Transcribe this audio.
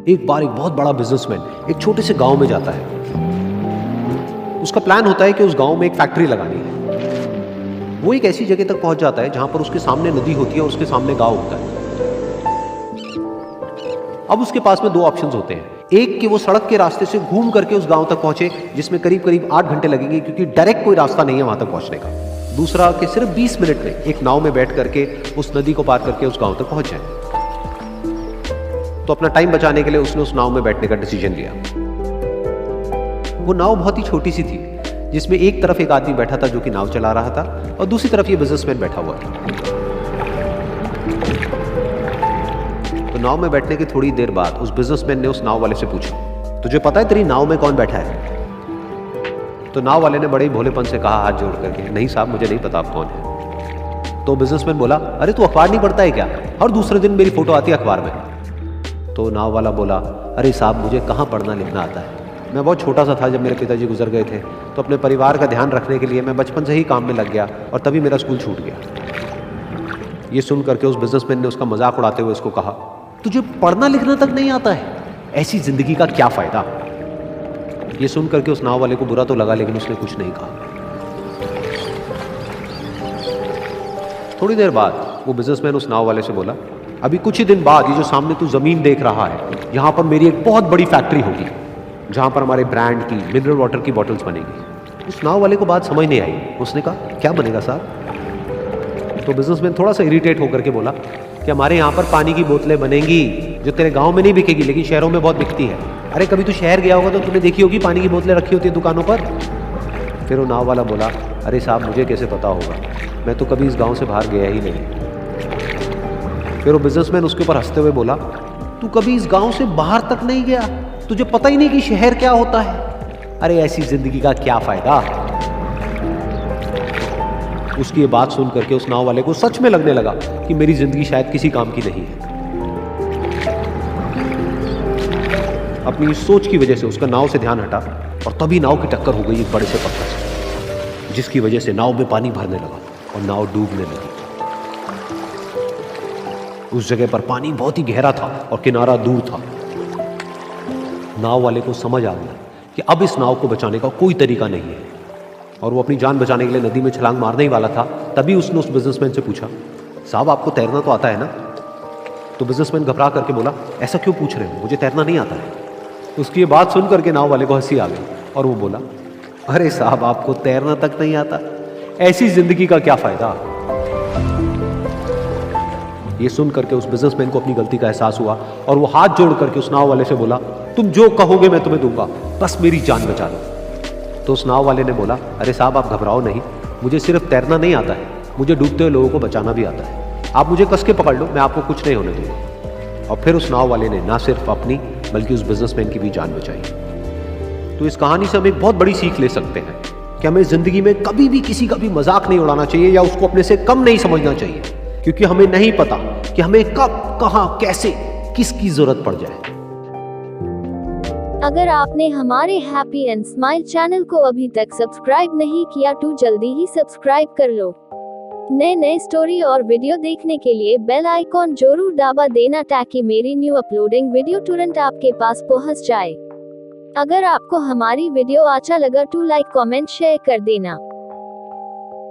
एक बार एक बहुत बड़ा बिजनेसमैन एक छोटे से गांव में जाता है। उसका प्लान होता है कि उस गांव में एक फैक्ट्री लगानी है। वो एक ऐसी जगह तक पहुंच जाता है जहां पर उसके सामने नदी होती है और उसके सामने गांव होता है। अब उसके पास में दो ऑप्शंस होते हैं। एक कि वो सड़क के रास्ते से घूम करके उस गांव तक पहुंचे, जिसमें करीब करीब 8 घंटे लगेंगे, क्योंकि डायरेक्ट कोई रास्ता नहीं है वहां तक पहुंचने का। दूसरा कि सिर्फ 20 मिनट में एक नाव में बैठ करके उस नदी को पार करके उस गांव तक पहुंच जाए। तो अपना टाइम बचाने के लिए उसने उस नाव में बैठने का डिसीजन लिया। वो नाव बहुत ही छोटी सी थी, जिसमें एक तरफ एक आदमी बैठा था जो कि नाव चला रहा था और दूसरी तरफ ये बिजनेसमैन बैठा हुआ था। तो नाव में बैठने की थोड़ी देर बाद उस बिजनेसमैन ने उस नाव वाले से पूछा, तुझे पता है तेरी नाव में कौन बैठा है? तो नाव वाले ने बड़े ही भोलेपन से कहा हाथ जोड़ करके, नहीं साहब मुझे नहीं पता आप कौन है। तो बिजनेसमैन बोला, अरे तू अखबार नहीं पढ़ता है क्या? हर दूसरे दिन मेरी फोटो आती है अखबार में। तो नाव वाला बोला, अरे साहब मुझे कहाँ पढ़ना लिखना आता है, मैं बहुत छोटा सा था जब मेरे पिताजी गुजर गए थे, तो अपने परिवार का ध्यान रखने के लिए मैं बचपन से ही काम में लग गया और तभी मेरा स्कूल छूट गया। ये सुन करके उस बिजनेसमैन ने उसका मजाक उड़ाते हुए उसको कहा, तुझे पढ़ना लिखना तक नहीं आता है, ऐसी जिंदगी का क्या फायदा? ये सुन करके उस नाव वाले को बुरा तो लगा, लेकिन उसने कुछ नहीं कहा। थोड़ी देर बाद वो बिजनेसमैन उस नाव वाले से बोला, अभी कुछ ही दिन बाद ये जो सामने तू जमीन देख रहा है, यहाँ पर मेरी एक बहुत बड़ी फैक्ट्री होगी जहाँ पर हमारे ब्रांड की मिनरल वाटर की बॉटल्स बनेगी। उस नाव वाले को बात समझ नहीं आई। उसने कहा, क्या बनेगा साहब? तो बिजनेसमैन थोड़ा सा इरिटेट होकर के बोला कि हमारे यहाँ पर पानी की बोतलें बनेंगी जो तेरे गाँव में नहीं बिकेगी लेकिन शहरों में बहुत बिकती है। अरे कभी तू शहर गया होगा तो तूने देखी होगी पानी की बोतलें रखी होती है दुकानों पर। फिर वो नाव वाला बोला, अरे साहब मुझे कैसे पता होगा, मैं तो कभी इस गाँव से बाहर गया ही नहीं। फिर वो बिजनेसमैन उसके ऊपर हंसते हुए बोला, तू कभी इस गांव से बाहर तक नहीं गया, तुझे पता ही नहीं कि शहर क्या होता है? अरे ऐसी जिंदगी का क्या फायदा? उसकी ये बात सुन करके उस नाव वाले को सच में लगने लगा कि मेरी जिंदगी शायद किसी काम की नहीं है। अपनी इस सोच की वजह से उसका नाव से ध्यान हटा और तभी नाव की टक्कर हो गई एक बड़े से पत्थर से, जिसकी वजह से नाव में पानी भरने लगा और नाव डूबने लगी। उस जगह पर पानी बहुत ही गहरा था और किनारा दूर था। नाव वाले को समझ आ गया कि अब इस नाव को बचाने का कोई तरीका नहीं है और वो अपनी जान बचाने के लिए नदी में छलांग मारने ही वाला था। तभी उसने उस बिजनेसमैन से पूछा, साहब आपको तैरना तो आता है ना? तो बिजनेसमैन घबरा करके बोला, ऐसा क्यों पूछ रहे हो, मुझे तैरना नहीं आता है। उसकी ये बात सुन करके नाव वाले को हंसी आ गई और वो बोला, अरे साहब आपको तैरना तक नहीं आता, ऐसी जिंदगी का क्या फायदा? ये सुन करके उस बिजनेसमैन को अपनी गलती का एहसास हुआ और वो हाथ जोड़ करके उस नाव वाले से बोला, तुम जो कहोगे मैं तुम्हें दूंगा, बस मेरी जान बचा लो। तो उस नाव वाले ने बोला, अरे साहब आप घबराओ नहीं, मुझे सिर्फ तैरना नहीं आता है, मुझे डूबते हुए लोगों को बचाना भी आता है। आप मुझे कस के पकड़ लो, मैं आपको कुछ नहीं होने दूंगा। और फिर उस नाव वाले ने ना सिर्फ अपनी बल्कि उस बिजनेसमैन की भी जान बचाई। तो इस कहानी से हम एक बहुत बड़ी सीख ले सकते हैं कि हमें जिंदगी में कभी भी किसी का भी मजाक नहीं उड़ाना चाहिए या उसको अपने से कम नहीं समझना चाहिए, क्योंकि हमें नहीं पता कि हमें कब कहां कैसे किसकी जरूरत पड़ जाए। अगर आपने हमारे हैप्पी एंड स्माइल चैनल को अभी तक सब्सक्राइब नहीं किया तो जल्दी ही सब्सक्राइब कर लो। नए नए स्टोरी और वीडियो देखने के लिए बेल आइकॉन जरूर दबा देना ताकि मेरी न्यू अपलोडिंग वीडियो तुरंत आपके पास पहुंच जाए। अगर आपको हमारी वीडियो अच्छा लगा तो लाइक कमेंट शेयर कर देना।